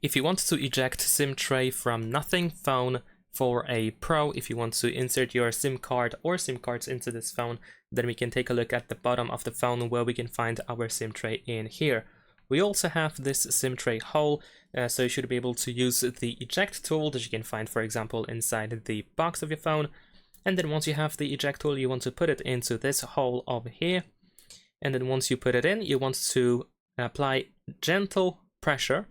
If you want to eject SIM tray from nothing phone for a Pro, if you want to insert your SIM card or SIM cards into this phone, then we can take a look at the bottom of the phone where we can find our SIM tray in here. We also have this SIM tray hole, so you should be able to use the eject tool that you can find, for example, inside the box of your phone. And then once you have the eject tool, you want to put it into this hole over here. And then once you put it in, you want to apply gentle pressure.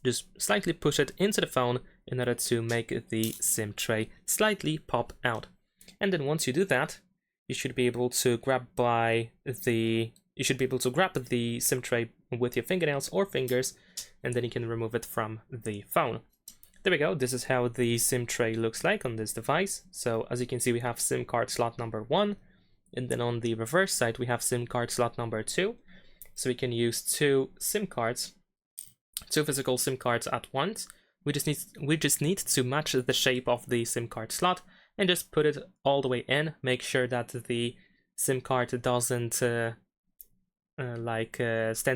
Just slightly push it into the phone in order to make the SIM tray slightly pop out. And then once you do that, you should be able to grab the SIM tray with your fingernails or fingers, and then you can remove it from the phone. There we go. This is how the SIM tray looks like on this device. So as you can see, we have SIM card slot number 1, and then on the reverse side, we have SIM card slot number 2. So we can use two physical SIM cards at once. We just need to match the shape of the SIM card slot and just put it all the way in. Make sure that the SIM card doesn't stand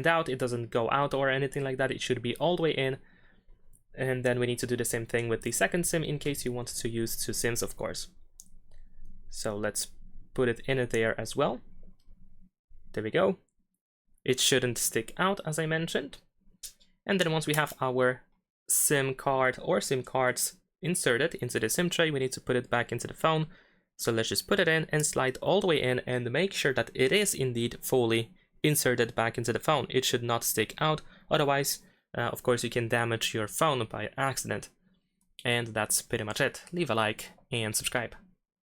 out, it doesn't go out or anything like that. It should be all the way in. And then we need to do the same thing with the second SIM in case you want to use two SIMs, of course. So let's put it in there as well. There we go. It shouldn't stick out, as I mentioned. And then once we have our SIM card or SIM cards inserted into the SIM tray, we need to put it back into the phone. So let's just put it in and slide all the way in and make sure that it is indeed fully inserted back into the phone. It should not stick out, otherwise, of course, you can damage your phone by accident. And that's pretty much it. Leave a like and subscribe.